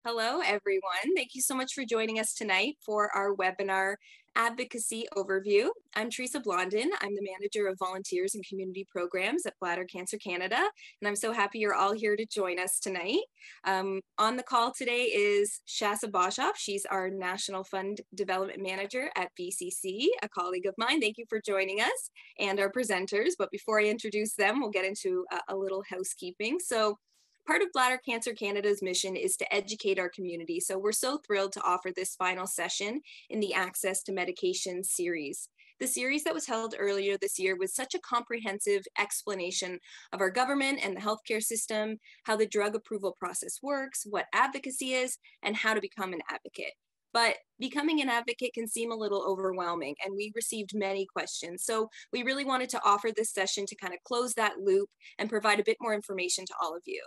Hello, everyone. Thank you so much for joining us tonight for our webinar, Advocacy Overview. I'm Teresa Blondin. I'm the Manager of Volunteers and Community Programs at Bladder Cancer Canada, and I'm so happy you're all here to join us tonight. On the call today is Shasa Boshoff. She's our National Fund Development Manager at BCC, a colleague of mine. Thank you for joining us, and our presenters. But before I introduce them, we'll get into a little housekeeping. So, part of Bladder Cancer Canada's mission is to educate our community, so we're so thrilled to offer this final session in the Access to Medication series. The series that was held earlier this year was such a comprehensive explanation of our government and the healthcare system, how the drug approval process works, what advocacy is, and how to become an advocate. But becoming an advocate can seem a little overwhelming, and we received many questions. So we really wanted to offer this session to kind of close that loop and provide a bit more information to all of you.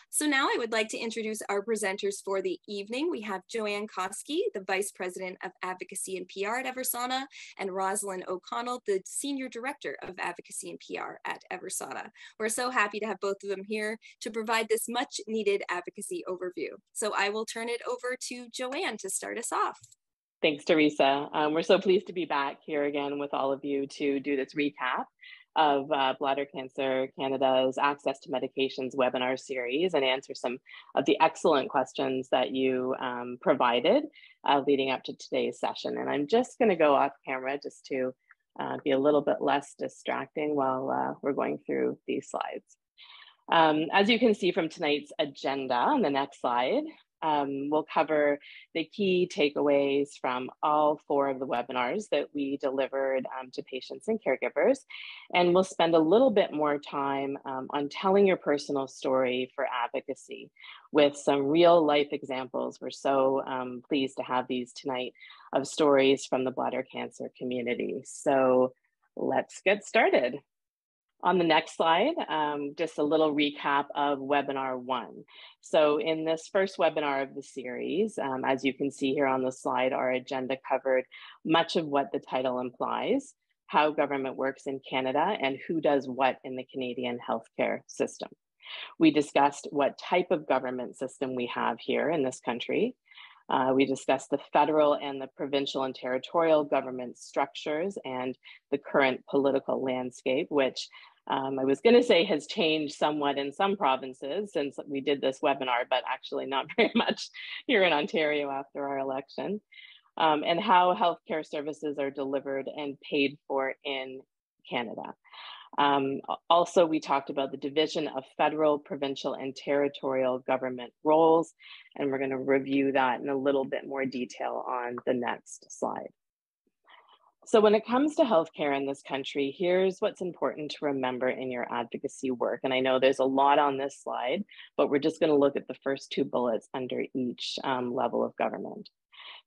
So now I would like to introduce our presenters for the evening. We have Joanne Koski, the Vice President of Advocacy and PR at Eversana, and Rosalind O'Connell, the Senior Director of Advocacy and PR at Eversana. We're so happy to have both of them here to provide this much needed advocacy overview. So I will turn it over to Joanne to start us off. Thanks, Teresa. We're so pleased to be back here again with all of you to do this recap of Bladder Cancer Canada's Access to Medications webinar series and answer some of the excellent questions that you provided leading up to today's session. And I'm just going to go off camera just to be a little bit less distracting while we're going through these slides. As you can see from tonight's agenda on the next slide, we'll cover the key takeaways from all 4 of the webinars that we delivered to patients and caregivers. And we'll spend a little bit more time on telling your personal story for advocacy with some real life examples. We're so pleased to have these tonight of stories from the bladder cancer community. So let's get started. On the next slide, just a little recap of webinar 1. So in this first webinar of the series, as you can see here on the slide, our agenda covered much of what the title implies, how government works in Canada and who does what in the Canadian healthcare system. We discussed what type of government system we have here in this country. We discussed the federal and the provincial and territorial government structures and the current political landscape, which I was going to say has changed somewhat in some provinces since we did this webinar, but actually not very much here in Ontario after our election, and how healthcare services are delivered and paid for in Canada. Also, we talked about the division of federal, provincial, and territorial government roles, and we're going to review that in a little bit more detail on the next slide. So when it comes to healthcare in this country, here's what's important to remember in your advocacy work. And I know there's a lot on this slide, but we're just going to look at the first 2 bullets under each level of government.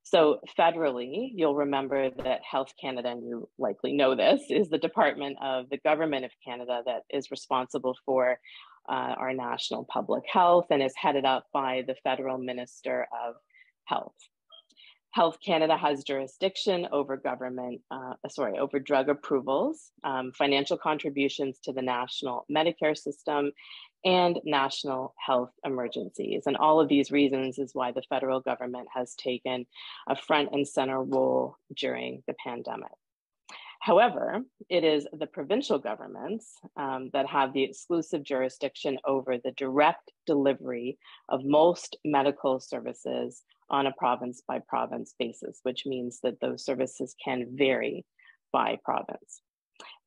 So federally, you'll remember that Health Canada, and you likely know this, is the department of the government of Canada that is responsible for our national public health and is headed up by the Federal Minister of Health. Health Canada has jurisdiction over over drug approvals, financial contributions to the national Medicare system, and national health emergencies. And all of these reasons is why the federal government has taken a front and center role during the pandemic. However, it is the provincial governments that have the exclusive jurisdiction over the direct delivery of most medical services on a province by province basis, which means that those services can vary by province.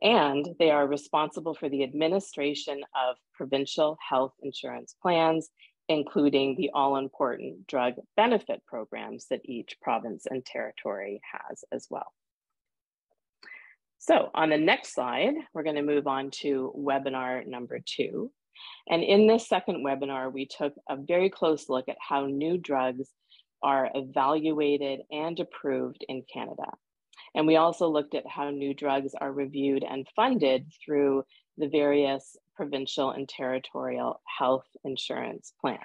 And they are responsible for the administration of provincial health insurance plans, including the all-important drug benefit programs that each province and territory has as well. So on the next slide, we're going to move on to webinar number 2. And in this second webinar, we took a very close look at how new drugs are evaluated and approved in Canada. And we also looked at how new drugs are reviewed and funded through the various provincial and territorial health insurance plans.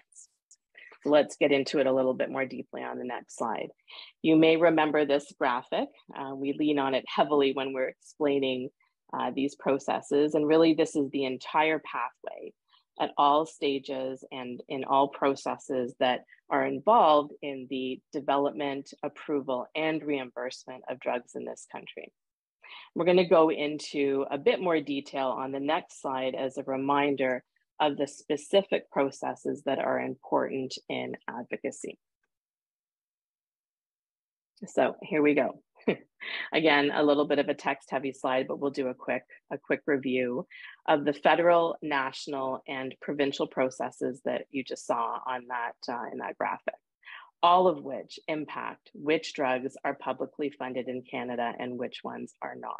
So let's get into it a little bit more deeply on the next slide. You may remember this graphic. We lean on it heavily when we're explaining these processes. And really, this is the entire pathway at all stages and in all processes that are involved in the development, approval, and reimbursement of drugs in this country. We're going to go into a bit more detail on the next slide as a reminder of the specific processes that are important in advocacy. So here we go. Again, a little bit of a text-heavy slide, but we'll do a quick review of the federal, national, and provincial processes that you just saw on that in that graphic, all of which impact which drugs are publicly funded in Canada and which ones are not,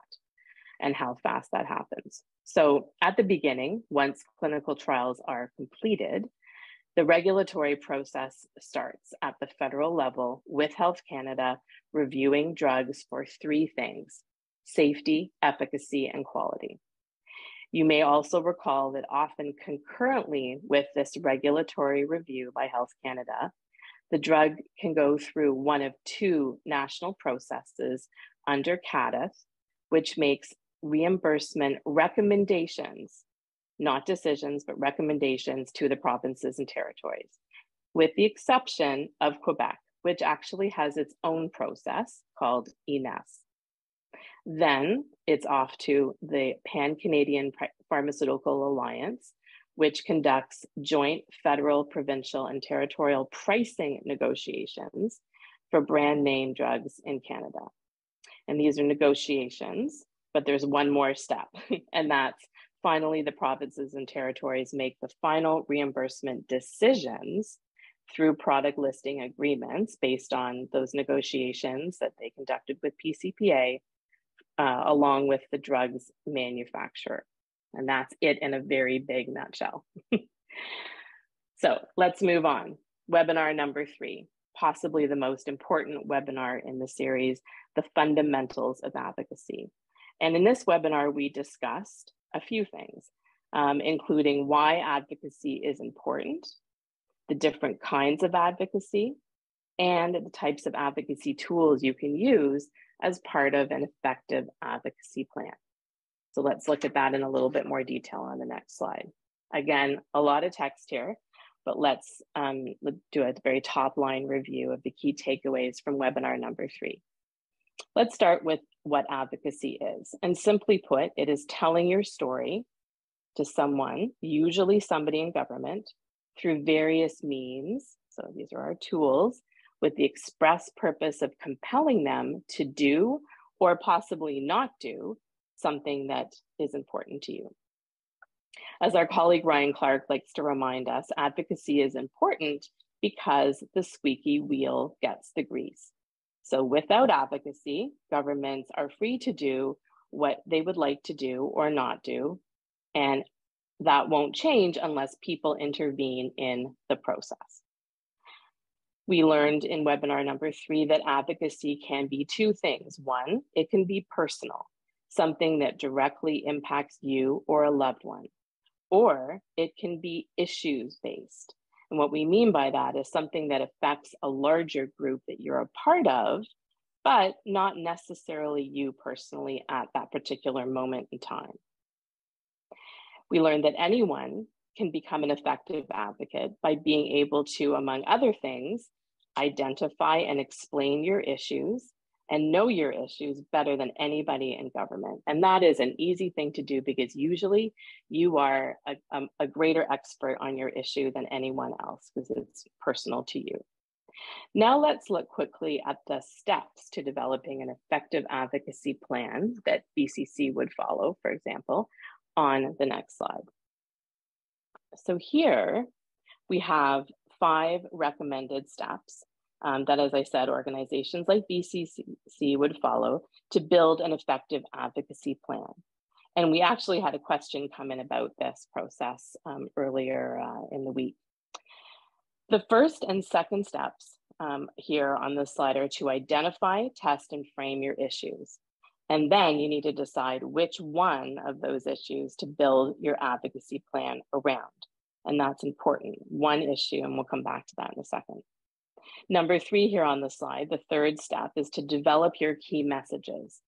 and how fast that happens. So at the beginning, once clinical trials are completed, the regulatory process starts at the federal level with Health Canada reviewing drugs for three things: safety, efficacy, and quality. You may also recall that often concurrently with this regulatory review by Health Canada, the drug can go through one of two national processes under CADTH, which makes reimbursement recommendations, not decisions, but recommendations to the provinces and territories, with the exception of Quebec, which actually has its own process called ENES. Then it's off to the Pan-Canadian Pharmaceutical Alliance, which conducts joint federal, provincial, and territorial pricing negotiations for brand name drugs in Canada. And these are negotiations, but there's one more step, and that's finally the provinces and territories make the final reimbursement decisions through product listing agreements based on those negotiations that they conducted with PCPA, along with the drug's manufacturer. And that's it in a very big nutshell. So let's move on. Webinar number 3, possibly the most important webinar in the series, the Fundamentals of Advocacy. And in this webinar, we discussed a few things, including why advocacy is important, the different kinds of advocacy, and the types of advocacy tools you can use as part of an effective advocacy plan. So let's look at that in a little bit more detail on the next slide. Again, a lot of text here, but let's do a very top line review of the key takeaways from webinar number 3. Let's start with what advocacy is. And simply put, it is telling your story to someone, usually somebody in government, through various means. So these are our tools, with the express purpose of compelling them to do or possibly not do something that is important to you. As our colleague Ryan Clark likes to remind us, advocacy is important because the squeaky wheel gets the grease. So without advocacy, governments are free to do what they would like to do or not do, and that won't change unless people intervene in the process. We learned in webinar number 3 that advocacy can be two things. One, it can be personal, something that directly impacts you or a loved one, or it can be issues-based. And what we mean by that is something that affects a larger group that you're a part of, but not necessarily you personally at that particular moment in time. We learned that anyone can become an effective advocate by being able to, among other things, identify and explain your issues and know your issues better than anybody in government. And that is an easy thing to do because usually you are a greater expert on your issue than anyone else because it's personal to you. Now let's look quickly at the steps to developing an effective advocacy plan that BCC would follow, for example, on the next slide. So here we have 5 recommended steps that, as I said, organizations like BCC would follow to build an effective advocacy plan. And we actually had a question come in about this process earlier in the week. The first and second steps here on this slide are to identify, test, and frame your issues. And then you need to decide which one of those issues to build your advocacy plan around. And that's important, one issue, and we'll come back to that in a second. Number 3 here on the slide, the third step is to develop your key messages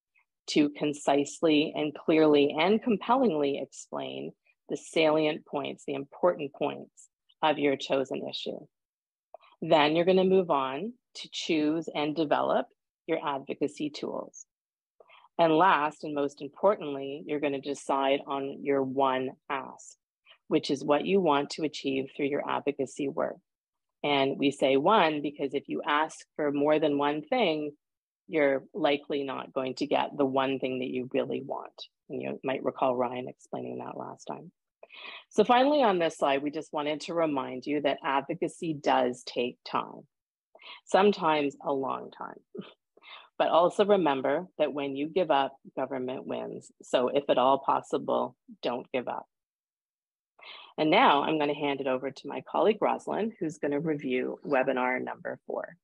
to concisely and clearly and compellingly explain the salient points, the important points of your chosen issue. Then you're going to move on to choose and develop your advocacy tools. And last and most importantly, you're going to decide on your one ask, which is what you want to achieve through your advocacy work. And we say one because if you ask for more than one thing, you're likely not going to get the one thing that you really want. And you might recall Ryan explaining that last time. So finally on this slide, we just wanted to remind you that advocacy does take time, sometimes a long time. But also remember that when you give up, government wins. So if at all possible, don't give up. And now I'm going to hand it over to my colleague, Rosalind, who's going to review webinar number 4.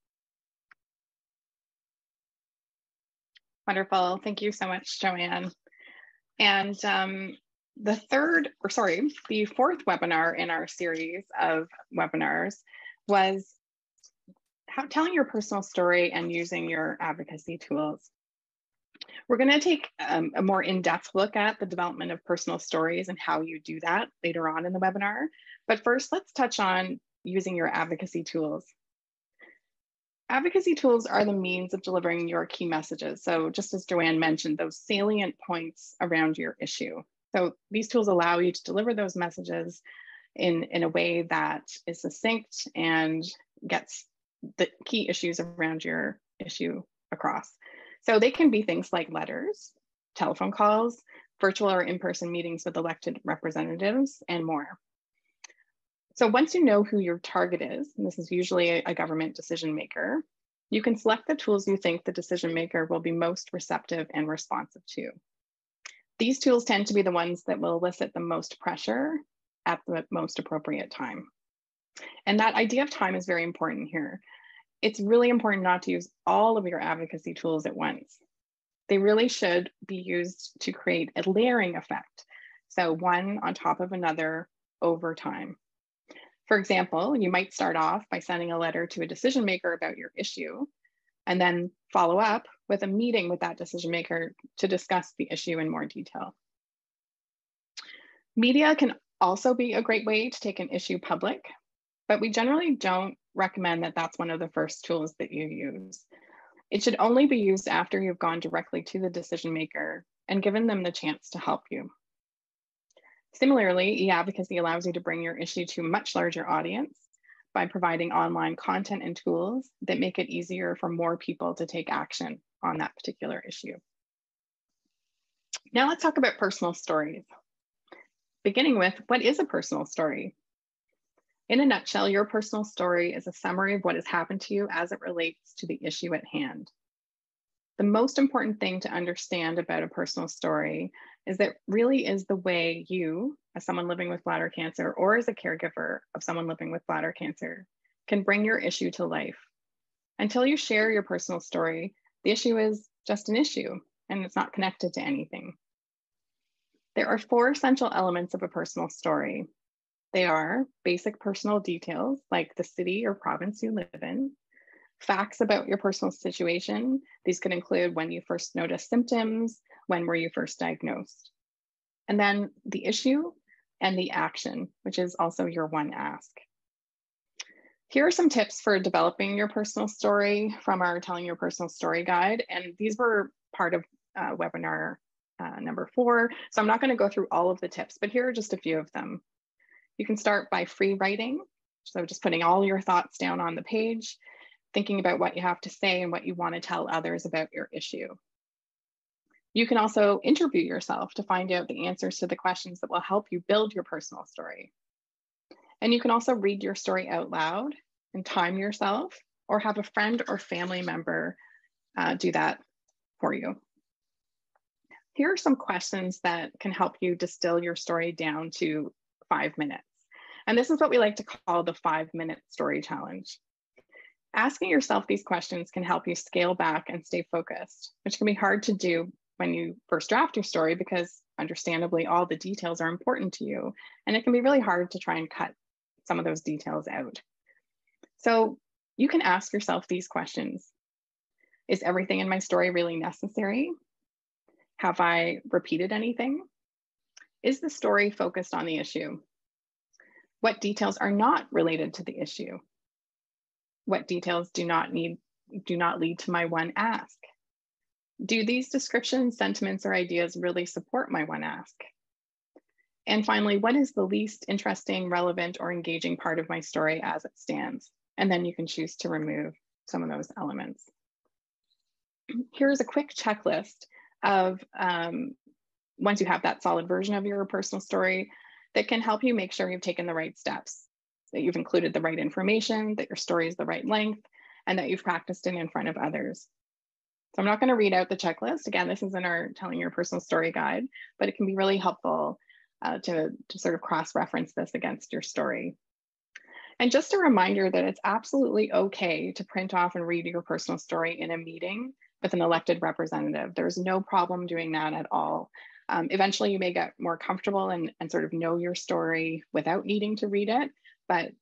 Wonderful. Thank you so much, Joanne. And the fourth webinar in our series of webinars was telling your personal story and using your advocacy tools. We're going to take a more in-depth look at the development of personal stories and how you do that later on in the webinar. But first, let's touch on using your advocacy tools. Advocacy tools are the means of delivering your key messages. So just as Joanne mentioned, those salient points around your issue. So these tools allow you to deliver those messages in a way that is succinct and gets the key issues around your issue across. So they can be things like letters, telephone calls, virtual or in-person meetings with elected representatives, and more. So once you know who your target is, and this is usually a government decision maker, you can select the tools you think the decision maker will be most receptive and responsive to. These tools tend to be the ones that will elicit the most pressure at the most appropriate time. And that idea of time is very important here. It's really important not to use all of your advocacy tools at once. They really should be used to create a layering effect. So one on top of another over time. For example, you might start off by sending a letter to a decision maker about your issue, and then follow up with a meeting with that decision maker to discuss the issue in more detail. Media can also be a great way to take an issue public, but we generally don't recommend that that's one of the first tools that you use. It should only be used after you've gone directly to the decision maker and given them the chance to help you. Similarly, e-advocacy allows you to bring your issue to a much larger audience by providing online content and tools that make it easier for more people to take action on that particular issue. Now let's talk about personal stories. Beginning with, what is a personal story? In a nutshell, your personal story is a summary of what has happened to you as it relates to the issue at hand. The most important thing to understand about a personal story is that really is the way you, as someone living with bladder cancer or as a caregiver of someone living with bladder cancer, can bring your issue to life. Until you share your personal story, the issue is just an issue and it's not connected to anything. There are 4 essential elements of a personal story. They are basic personal details like the city or province you live in, facts about your personal situation. These could include when you first noticed symptoms, when were you first diagnosed, and then the issue and the action, which is also your one ask. Here are some tips for developing your personal story from our Telling Your Personal Story guide, and these were part of webinar number 4. So I'm not going to go through all of the tips, but here are just a few of them. You can start by free writing, so just putting all your thoughts down on the page, thinking about what you have to say and what you want to tell others about your issue. You can also interview yourself to find out the answers to the questions that will help you build your personal story. And you can also read your story out loud and time yourself, or have a friend or family member do that for you. Here are some questions that can help you distill your story down to 5 minutes. And this is what we like to call the 5-minute story challenge. Asking yourself these questions can help you scale back and stay focused, which can be hard to do when you first draft your story because understandably all the details are important to you, and it can be really hard to try and cut some of those details out. So you can ask yourself these questions. Is everything in my story really necessary? Have I repeated anything? Is the story focused on the issue? What details are not related to the issue? What details do not lead to my one ask? Do these descriptions, sentiments, or ideas really support my one ask? And finally, what is the least interesting, relevant, or engaging part of my story as it stands? And then you can choose to remove some of those elements. Here's a quick checklist of once you have that solid version of your personal story that can help you make sure you've taken the right steps, that you've included the right information, that your story is the right length, and that you've practiced it in front of others. So I'm not going to read out the checklist. Again, this is in our Telling Your Personal Story guide, but it can be really helpful to sort of cross-reference this against your story. And just a reminder that it's absolutely okay to print off and read your personal story in a meeting with an elected representative. There's no problem doing that at all. Eventually you may get more comfortable and sort of know your story without needing to read it, but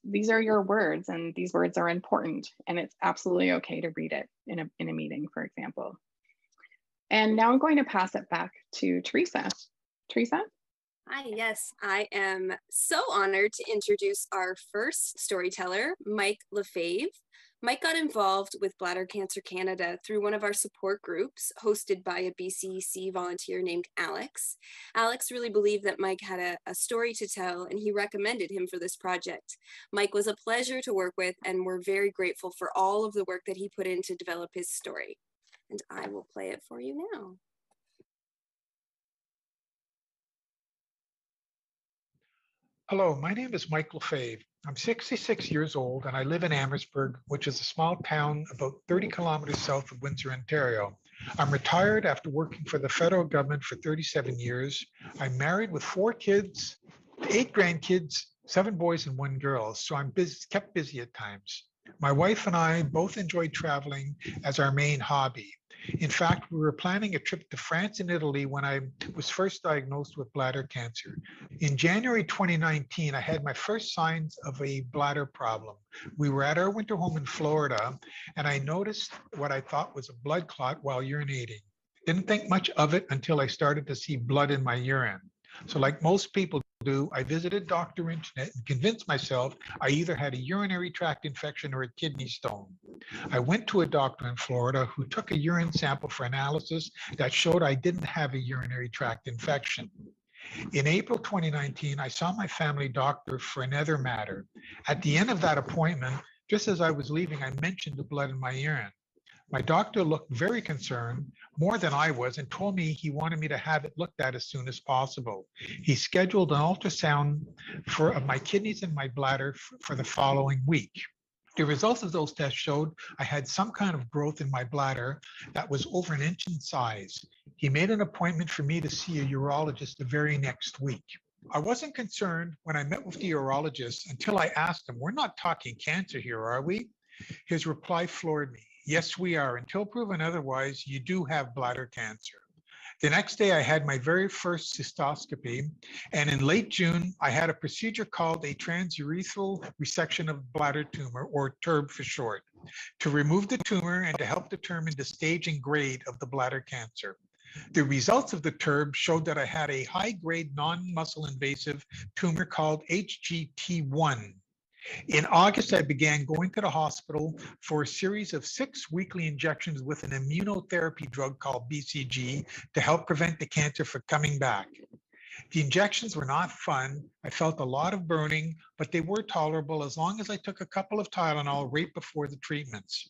these are your words, and these words are important, and it's absolutely okay to read it in a meeting, for example. And now I'm going to pass it back to Teresa. Teresa? Hi, yes, I am so honored to introduce our first storyteller, Mike Lefebvre. Mike got involved with Bladder Cancer Canada through one of our support groups hosted by a BCC volunteer named Alex. Alex really believed that Mike had a story to tell, and he recommended him for this project. Mike was a pleasure to work with, and we're very grateful for all of the work that he put in to develop his story. And I will play it for you now. Hello, my name is Mike Lefebvre. I'm 66 years old and I live in Amherstburg, which is a small town about 30 kilometers south of Windsor, Ontario. I'm retired after working for the federal government for 37 years. I'm married with 4 kids, 8 grandkids, 7 boys and 1 girl, so I'm kept busy at times. My wife and I both enjoy traveling as our main hobby. In fact, we were planning a trip to France and Italy when I was first diagnosed with bladder cancer. In January 2019, I had my first signs of a bladder problem. We were at our winter home in Florida, and I noticed what I thought was a blood clot while urinating. Didn't think much of it until I started to see blood in my urine. So like most people do, I visited Dr. Internet and convinced myself I either had a urinary tract infection or a kidney stone. I went to a doctor in Florida who took a urine sample for analysis that showed I didn't have a urinary tract infection. In April 2019, I saw my family doctor for another matter. At the end of that appointment, just as I was leaving, I mentioned the blood in my urine. My doctor looked very concerned, more than I was, and told me he wanted me to have it looked at as soon as possible. He scheduled an ultrasound of my kidneys and my bladder for the following week. The results of those tests showed I had some kind of growth in my bladder that was over 1 inch in size. He made an appointment for me to see a urologist the very next week. I wasn't concerned when I met with the urologist until I asked him, "We're not talking cancer here, are we?" His reply floored me. "Yes, we are. Until proven otherwise, you do have bladder cancer." The next day, I had my very first cystoscopy, and in late June, I had a procedure called a transurethral resection of bladder tumor, or TURB for short, to remove the tumor and to help determine the stage and grade of the bladder cancer. The results of the TURB showed that I had a high-grade non-muscle invasive tumor called HGT1. In August, I began going to the hospital for a series of 6 weekly injections with an immunotherapy drug called BCG to help prevent the cancer from coming back. The injections were not fun. I felt a lot of burning, but they were tolerable as long as I took a couple of Tylenol right before the treatments.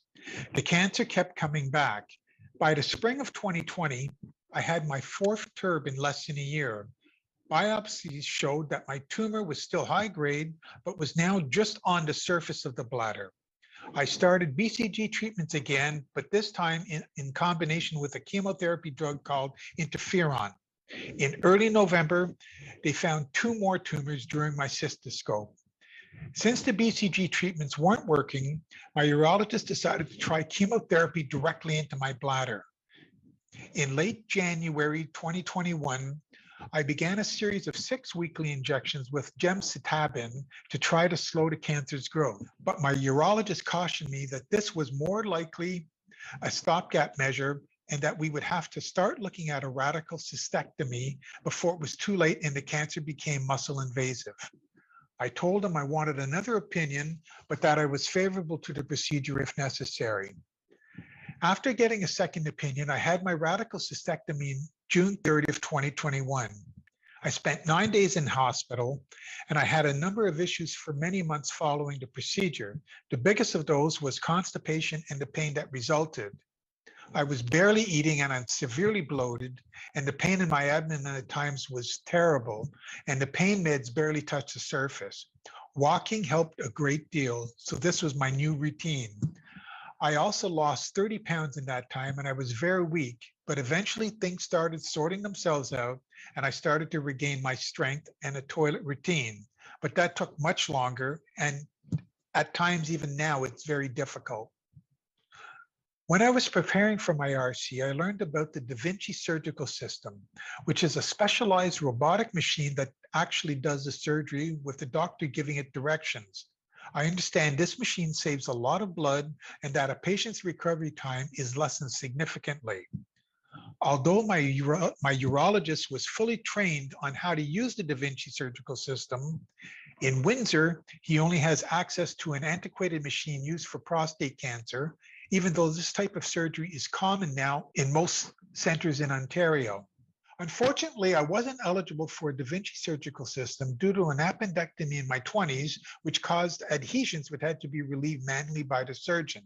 The cancer kept coming back. By the spring of 2020, I had my 4th TURB in less than a year. Biopsies showed that my tumor was still high grade, but was now just on the surface of the bladder. I started BCG treatments again, but this time in combination with a chemotherapy drug called interferon. In early November, they found 2 more tumors during my cystoscope. Since the BCG treatments weren't working, my urologist decided to try chemotherapy directly into my bladder. In late January 2021, I began a series of 6 weekly injections with gemcitabine to try to slow the cancer's growth. But my urologist cautioned me that this was more likely a stopgap measure and that we would have to start looking at a radical cystectomy before it was too late and the cancer became muscle invasive. I told him I wanted another opinion, but that I was favorable to the procedure if necessary. After getting a second opinion, I had my radical cystectomy June 30th, 2021. I spent 9 days in hospital, and I had a number of issues for many months following the procedure. The biggest of those was constipation and the pain that resulted. I was barely eating and I'm severely bloated, and the pain in my abdomen at times was terrible, and the pain meds barely touched the surface. Walking helped a great deal, so this was my new routine. I also lost 30 pounds in that time, and I was very weak, but eventually things started sorting themselves out, and I started to regain my strength and a toilet routine. But that took much longer, and at times, even now, it's very difficult. When I was preparing for my RC, I learned about the Da Vinci surgical system, which is a specialized robotic machine that actually does the surgery with the doctor giving it directions. I understand this machine saves a lot of blood and that a patient's recovery time is lessened significantly. Although my urologist was fully trained on how to use the Da Vinci surgical system, in Windsor, he only has access to an antiquated machine used for prostate cancer, even though this type of surgery is common now in most centers in Ontario. Unfortunately, I wasn't eligible for a Da Vinci surgical system due to an appendectomy in my 20s, which caused adhesions which had to be relieved manually by the surgeon.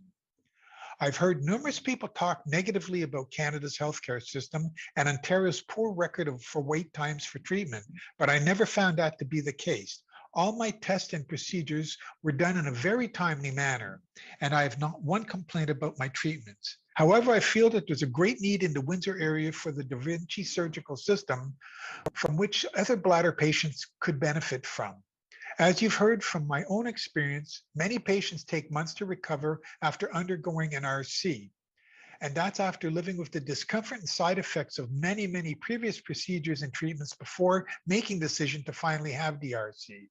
I've heard numerous people talk negatively about Canada's healthcare system and Ontario's poor record for wait times for treatment, but I never found that to be the case. All my tests and procedures were done in a very timely manner, and I have not one complaint about my treatments. However, I feel that there's a great need in the Windsor area for the Da Vinci surgical system from which other bladder patients could benefit from. As you've heard from my own experience, many patients take months to recover after undergoing an RC. And that's after living with the discomfort and side effects of many, many previous procedures and treatments before making the decision to finally have the RC.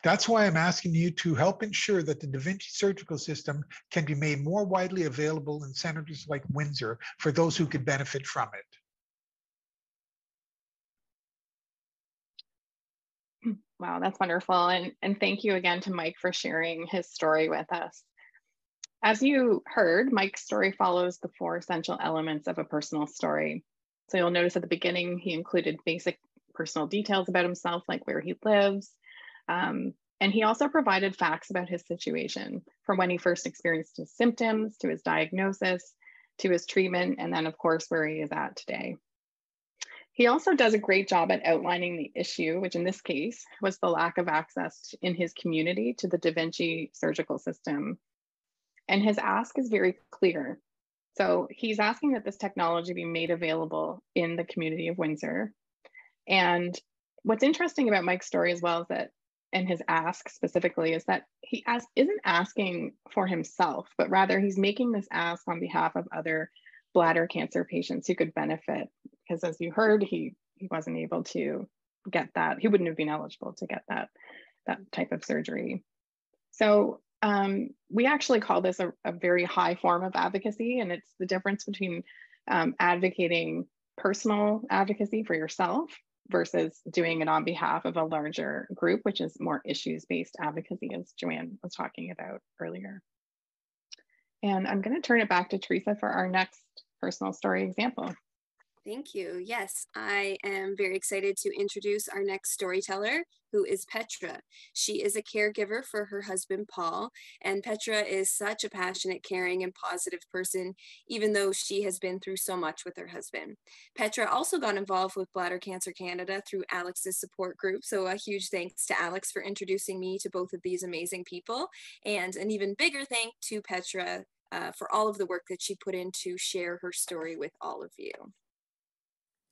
That's why I'm asking you to help ensure that the Da Vinci surgical system can be made more widely available in centers like Windsor for those who could benefit from it. Wow, that's wonderful. And thank you again to Mike for sharing his story with us. As you heard, Mike's story follows the 4 essential elements of a personal story. So you'll notice at the beginning, he included basic personal details about himself, like where he lives. And he also provided facts about his situation, from when he first experienced his symptoms, to his diagnosis, to his treatment, and then of course, where he is at today. He also does a great job at outlining the issue, which in this case was the lack of access in his community to the Da Vinci surgical system. And his ask is very clear. So he's asking that this technology be made available in the community of Windsor. And what's interesting about Mike's story as well is that, and his ask specifically, is that he isn't asking for himself, but rather he's making this ask on behalf of other bladder cancer patients who could benefit. Because as you heard, he wasn't able to get that. He wouldn't have been eligible to get that type of surgery. So we actually call this a very high form of advocacy, and it's the difference between advocating personal advocacy for yourself versus doing it on behalf of a larger group, which is more issues-based advocacy, as Joanne was talking about earlier. And I'm going to turn it back to Teresa for our next personal story example. Thank you. Yes, I am very excited to introduce our next storyteller, who is Petra. She is a caregiver for her husband, Paul, and Petra is such a passionate, caring, and positive person, even though she has been through so much with her husband. Petra also got involved with Bladder Cancer Canada through Alex's support group, so a huge thanks to Alex for introducing me to both of these amazing people, and an even bigger thank to Petra for all of the work that she put in to share her story with all of you.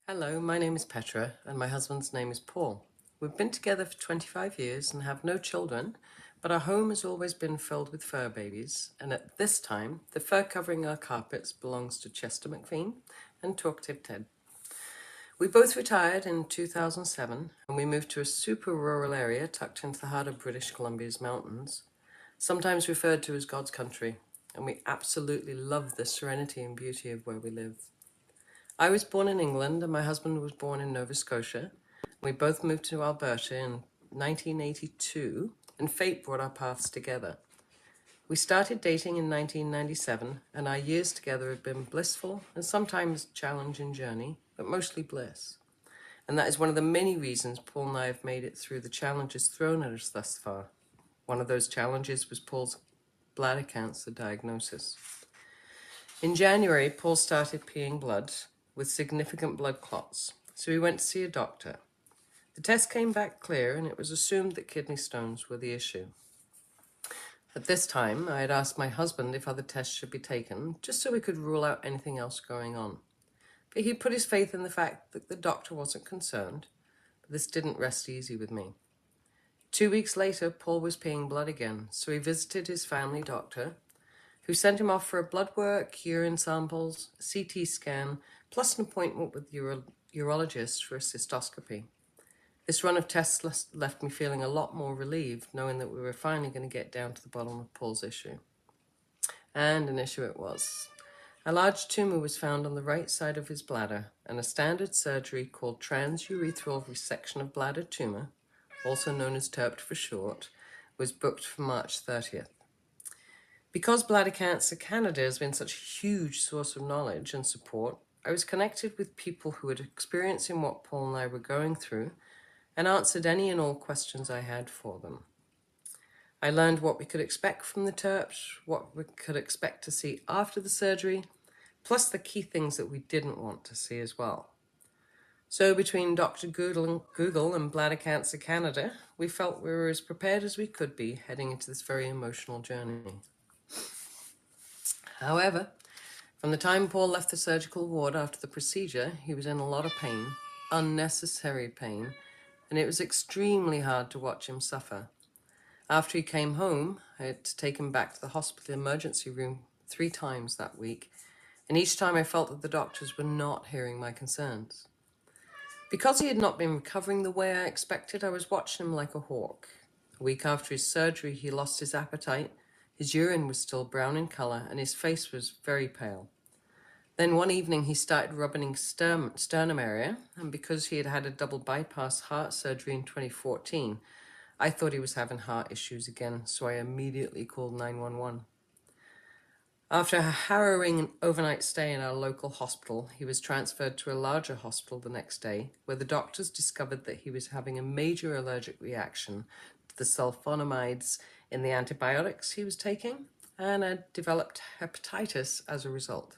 Hello, my name is Petra and my husband's name is Paul. We've been together for 25 years and have no children, but our home has always been filled with fur babies, and at this time, the fur covering our carpets belongs to Chester McPhee and Talkative Ted. We both retired in 2007 and we moved to a super rural area tucked into the heart of British Columbia's mountains, sometimes referred to as God's country, and we absolutely love the serenity and beauty of where we live. I was born in England and my husband was born in Nova Scotia. We both moved to Alberta in 1982 and fate brought our paths together. We started dating in 1997 and our years together have been blissful and sometimes challenging journey, but mostly bliss. And that is one of the many reasons Paul and I have made it through the challenges thrown at us thus far. One of those challenges was Paul's bladder cancer diagnosis. In January, Paul started peeing blood with significant blood clots, so he went to see a doctor. The test came back clear and it was assumed that kidney stones were the issue. At this time, I had asked my husband if other tests should be taken, just so we could rule out anything else going on. But he put his faith in the fact that the doctor wasn't concerned, but this didn't rest easy with me. 2 weeks later, Paul was peeing blood again, so he visited his family doctor, who sent him off for a blood work, urine samples, a CT scan, plus an appointment with the urologist for a cystoscopy. This run of tests left me feeling a lot more relieved, knowing that we were finally going to get down to the bottom of Paul's issue. And an issue it was. A large tumor was found on the right side of his bladder, and a standard surgery called transurethral resection of bladder tumor, also known as TURBT for short, was booked for March 30th. Because Bladder Cancer Canada has been such a huge source of knowledge and support, I was connected with people who had experienced what Paul and I were going through and answered any and all questions I had for them. I learned what we could expect from the TURBT, what we could expect to see after the surgery, plus the key things that we didn't want to see as well. So between Dr. Google and Bladder Cancer Canada, we felt we were as prepared as we could be heading into this very emotional journey. However, from the time Paul left the surgical ward after the procedure, he was in a lot of pain, unnecessary pain, and it was extremely hard to watch him suffer. After he came home, I had to take him back to the hospital emergency room 3 times that week, and each time I felt that the doctors were not hearing my concerns. Because he had not been recovering the way I expected, I was watching him like a hawk. A week after his surgery, he lost his appetite, his urine was still brown in colour, and his face was very pale. Then one evening he started rubbing his sternum area, and because he had had a double bypass heart surgery in 2014, I thought he was having heart issues again, so I immediately called 911. After a harrowing overnight stay in our local hospital, he was transferred to a larger hospital the next day, where the doctors discovered that he was having a major allergic reaction to the sulfonamides in the antibiotics he was taking, and had developed hepatitis as a result.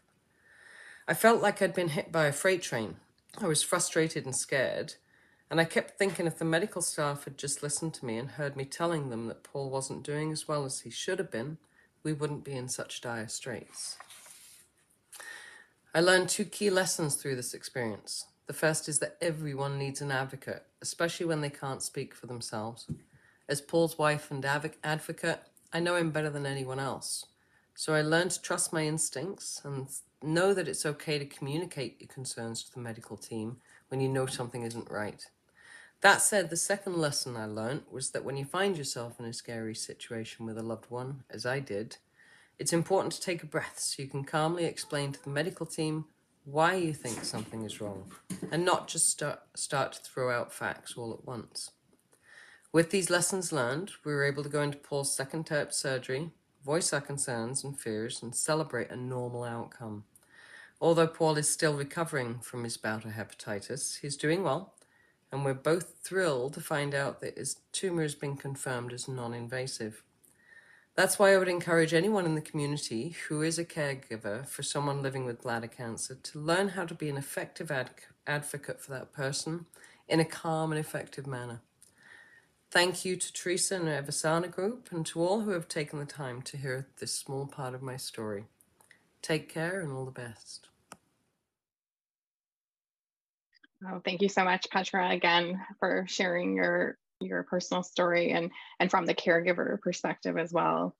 I felt like I'd been hit by a freight train. I was frustrated and scared, and I kept thinking if the medical staff had just listened to me and heard me telling them that Paul wasn't doing as well as he should have been, we wouldn't be in such dire straits. I learned 2 key lessons through this experience. The first is that everyone needs an advocate, especially when they can't speak for themselves. As Paul's wife and advocate, I know him better than anyone else. So I learned to trust my instincts and know that it's okay to communicate your concerns to the medical team when you know something isn't right. That said, the second lesson I learned was that when you find yourself in a scary situation with a loved one, as I did, it's important to take a breath so you can calmly explain to the medical team why you think something is wrong, and not just start to throw out facts all at once. With these lessons learned, we were able to go into Paul's second TURBT surgery, voice our concerns and fears, and celebrate a normal outcome. Although Paul is still recovering from his bout of hepatitis, he's doing well, and we're both thrilled to find out that his tumor has been confirmed as non-invasive. That's why I would encourage anyone in the community who is a caregiver for someone living with bladder cancer to learn how to be an effective advocate for that person in a calm and effective manner. Thank you to Teresa and the Eversana group, and to all who have taken the time to hear this small part of my story. Take care and all the best. Oh, thank you so much, Petra, again, for sharing your personal story and from the caregiver perspective as well.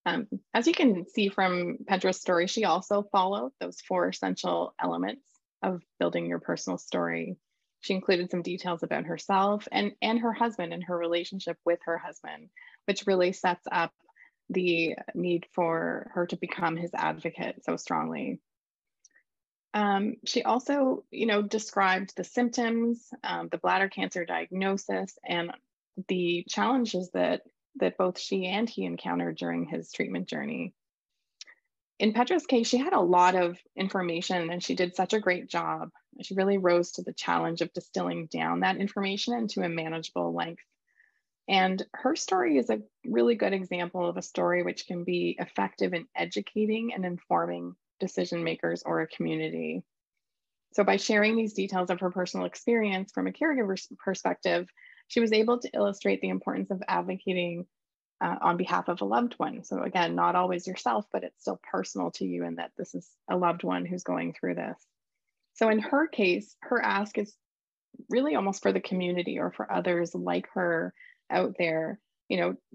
As you can see from Petra's story, she also followed those 4 essential elements of building your personal story. She included some details about herself and her husband and her relationship with her husband, which really sets up the need for her to become his advocate so strongly. She also, described the symptoms, the bladder cancer diagnosis, and the challenges that both she and he encountered during his treatment journey. In Petra's case, she had a lot of information and she did such a great job. She really rose to the challenge of distilling down that information into a manageable length. And her story is a really good example of a story which can be effective in educating and informing decision makers or a community. So by sharing these details of her personal experience from a caregiver's perspective, she was able to illustrate the importance of advocating on behalf of a loved one. So again, not always yourself, but it's still personal to you and that this is a loved one who's going through this. So in her case, her ask is really almost for the community or for others like her out there,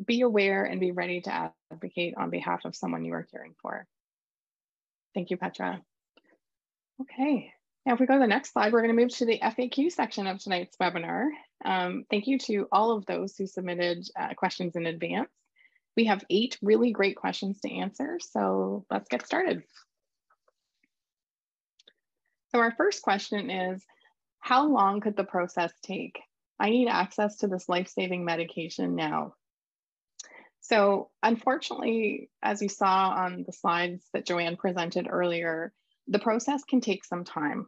be aware and be ready to advocate on behalf of someone you are caring for. Thank you, Petra. Okay, now if we go to the next slide, we're going to move to the FAQ section of tonight's webinar. Thank you to all of those who submitted questions in advance. We have 8 really great questions to answer, so let's get started. So our first question is, how long could the process take? I need access to this life-saving medication now. So unfortunately, as you saw on the slides that Joanne presented earlier, the process can take some time.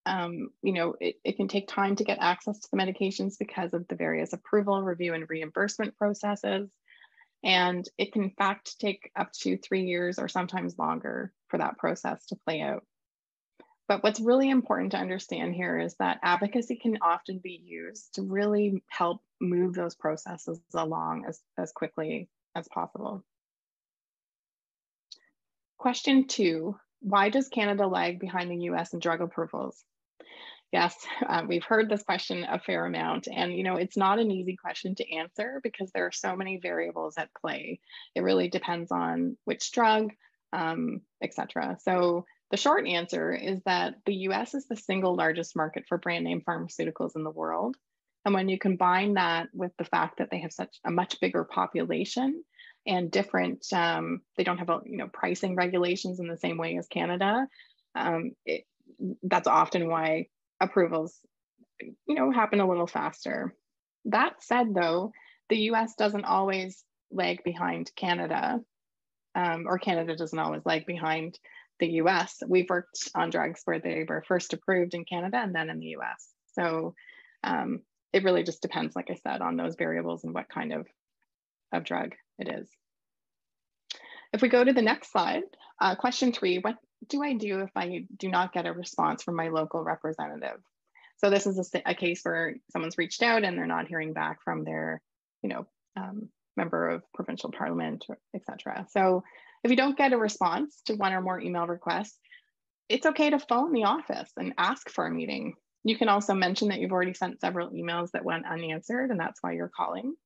It can take time to get access to the medications because of the various approval, review, and reimbursement processes. And it can in fact take up to 3 years or sometimes longer for that process to play out. But what's really important to understand here is that advocacy can often be used to really help move those processes along as quickly as possible. Question 2, why does Canada lag behind the US in drug approvals? Yes, we've heard this question a fair amount, and it's not an easy question to answer because there are so many variables at play. It really depends on which drug, etc. So the short answer is that the US is the single largest market for brand name pharmaceuticals in the world. And when you combine that with the fact that they have such a much bigger population and different, they don't have pricing regulations in the same way as Canada, that's often why approvals happen a little faster. That said, though, the US doesn't always lag behind Canada, or Canada doesn't always lag behind the US. We've worked on drugs where they were first approved in Canada and then in the US. So it really just depends, like I said, on those variables and what kind of drug it is. If we go to the next slide, question 3, what do I do if I do not get a response from my local representative? So this is a case where someone's reached out and they're not hearing back from their, member of provincial parliament, etc. So if you don't get a response to one or more email requests, it's okay to phone the office and ask for a meeting. You can also mention that you've already sent several emails that went unanswered and that's why you're calling.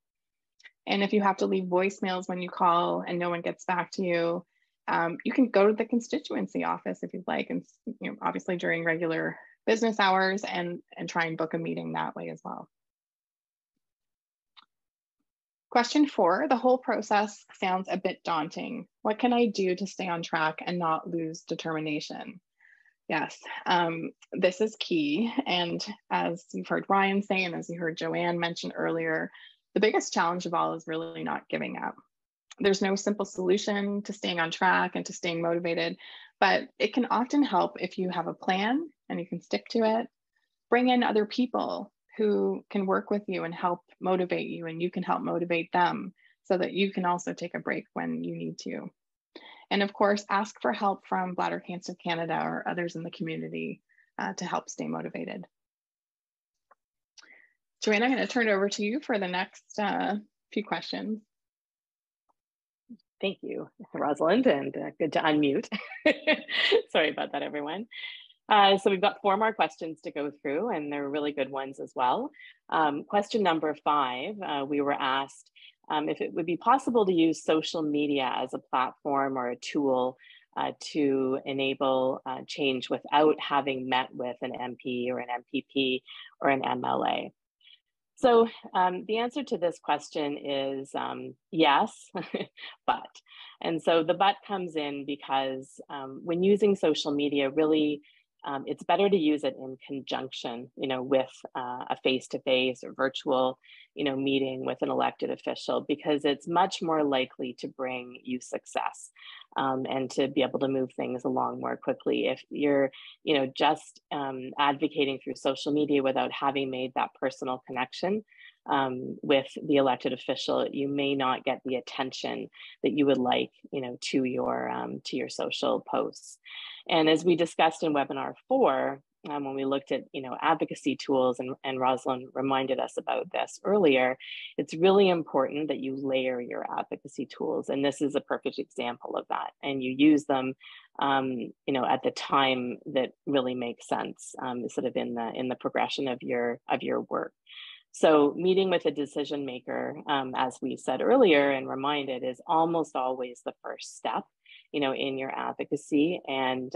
And if you have to leave voicemails when you call and no one gets back to you, you can go to the constituency office if you'd like, and obviously during regular business hours, and try and book a meeting that way as well. Question 4, the whole process sounds a bit daunting. What can I do to stay on track and not lose determination? Yes, this is key. And as you've heard Ryan say, and as you heard Joanne mention earlier, the biggest challenge of all is really not giving up. There's no simple solution to staying on track and to staying motivated, but it can often help if you have a plan and you can stick to it. Bring in other people who can work with you and help motivate you, and you can help motivate them so that you can also take a break when you need to. And of course, ask for help from Bladder Cancer Canada or others in the community to help stay motivated. Joanne, I'm going to turn it over to you for the next few questions. Thank you, Rosalind, and good to unmute. Sorry about that, everyone. So we've got 4 more questions to go through, and they're really good ones as well. Question number 5, we were asked if it would be possible to use social media as a platform or a tool to enable change without having met with an MP or an MPP or an MLA. So the answer to this question is yes, but. And so the but comes in because when using social media, really it's better to use it in conjunction, with a face-to-face or virtual, meeting with an elected official, because it's much more likely to bring you success and to be able to move things along more quickly. If you're, just advocating through social media without having made that personal connection with the elected official, you may not get the attention that you would like, to your social posts. And as we discussed in webinar 4, when we looked at, advocacy tools, and Rosalind reminded us about this earlier, it's really important that you layer your advocacy tools. And this is a perfect example of that. And you use them, at the time that really makes sense, sort of in the progression of your work. So meeting with a decision maker, as we said earlier and reminded, is almost always the first step, in your advocacy, and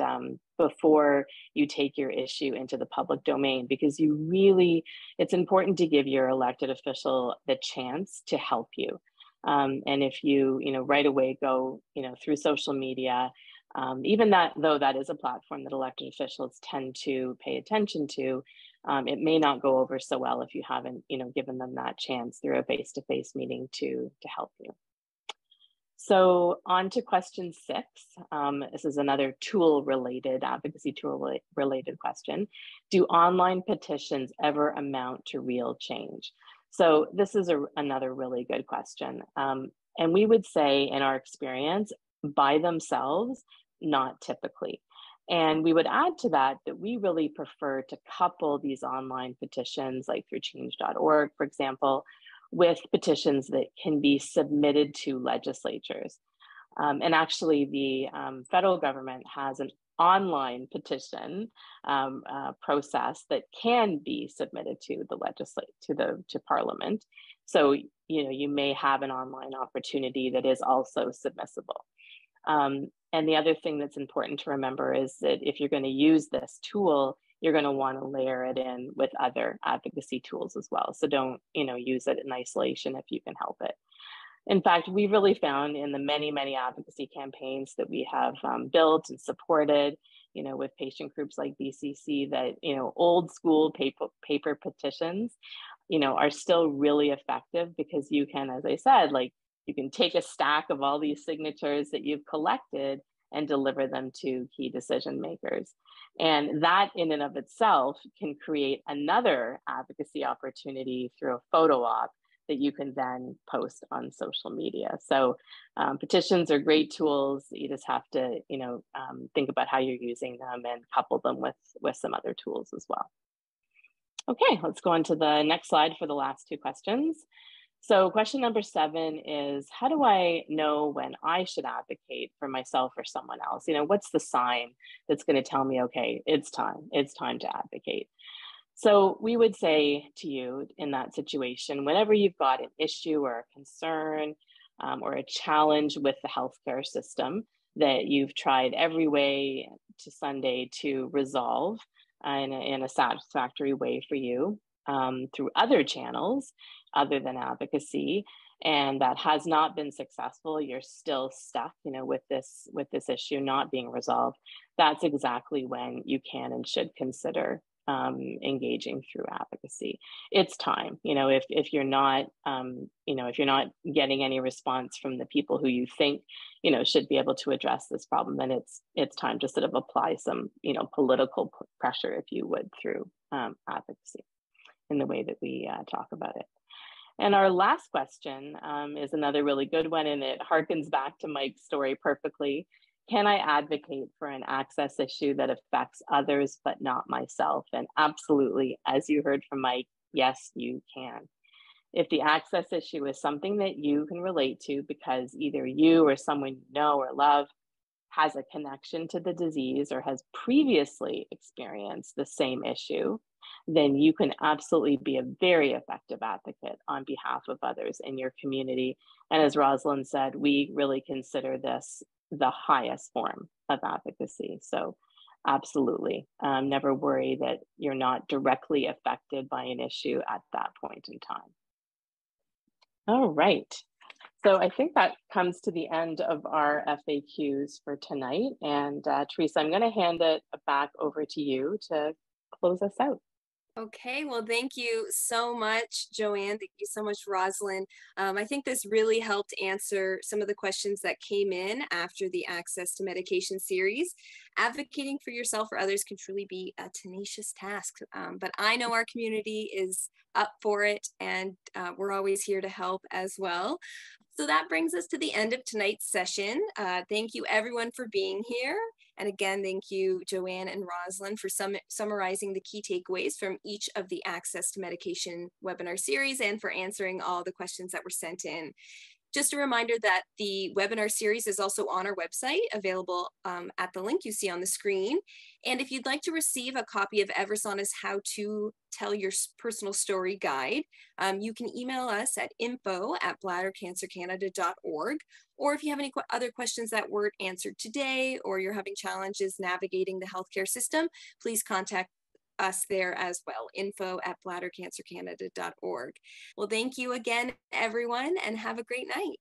before you take your issue into the public domain, because it's important to give your elected official the chance to help you. And if you, right away go, through social media, even though that is a platform that elected officials tend to pay attention to, it may not go over so well if you haven't, given them that chance through a face-to-face meeting to help you. So on to question 6. This is another advocacy tool-related question. Do online petitions ever amount to real change? So this is another really good question. And we would say, in our experience, by themselves, not typically. And we would add to that we really prefer to couple these online petitions, like through change.org, for example, with petitions that can be submitted to legislatures. And actually, the federal government has an online petition process that can be submitted to the to Parliament. So you may have an online opportunity that is also submissible. And the other thing that's important to remember is that if you're going to use this tool, you're going to want to layer it in with other advocacy tools as well. So don't, use it in isolation if you can help it. In fact, we really found in the many, many advocacy campaigns that we have built and supported, with patient groups like BCC, that, old school paper petitions, are still really effective, because you can, as I said, you can take a stack of all these signatures that you've collected and deliver them to key decision makers. And that in and of itself can create another advocacy opportunity through a photo op that you can then post on social media. So petitions are great tools. You just have to, think about how you're using them and couple them with some other tools as well. Okay, let's go on to the next slide for the last 2 questions. So question number 7 is, how do I know when I should advocate for myself or someone else? What's the sign that's going to tell me, okay, it's time to advocate? So we would say to you in that situation, whenever you've got an issue or a concern or a challenge with the healthcare system that you've tried every way to Sunday to resolve in a satisfactory way for you through other channels other than advocacy, and that has not been successful, you're still stuck, with this issue not being resolved, that's exactly when you can and should consider engaging through advocacy. It's time, if you're not, if you're not getting any response from the people who you think, should be able to address this problem, then it's time to sort of apply some, political pressure, if you would, through advocacy in the way that we talk about it. And our last question is another really good one, and it harkens back to Mike's story perfectly. Can I advocate for an access issue that affects others but not myself? And absolutely, as you heard from Mike, yes, you can. If the access issue is something that you can relate to because either you or someone you know or love has a connection to the disease or has previously experienced the same issue, then you can absolutely be a very effective advocate on behalf of others in your community. And as Rosalind said, we really consider this the highest form of advocacy. So absolutely, never worry that you're not directly affected by an issue at that point in time. All right. So I think that comes to the end of our FAQs for tonight. And Teresa, I'm going to hand it back over to you to close us out. Okay, well, thank you so much, Joanne. Thank you so much, Rosalind. I think this really helped answer some of the questions that came in after the Access to Medication series. Advocating for yourself or others can truly be a tenacious task, but I know our community is up for it, and we're always here to help as well. So that brings us to the end of tonight's session. Thank you everyone for being here. And again, thank you, Joanne and Rosalind, for summarizing the key takeaways from each of the Access to Medication webinar series and for answering all the questions that were sent in. Just a reminder that the webinar series is also on our website, available at the link you see on the screen. And if you'd like to receive a copy of Eversana's How to Tell Your Personal Story Guide, you can email us at info@bladdercancercanada.org. Or if you have any other questions that weren't answered today, or you're having challenges navigating the healthcare system, please contact us there as well, info@bladdercancercanada.org. Well, thank you again, everyone, and have a great night.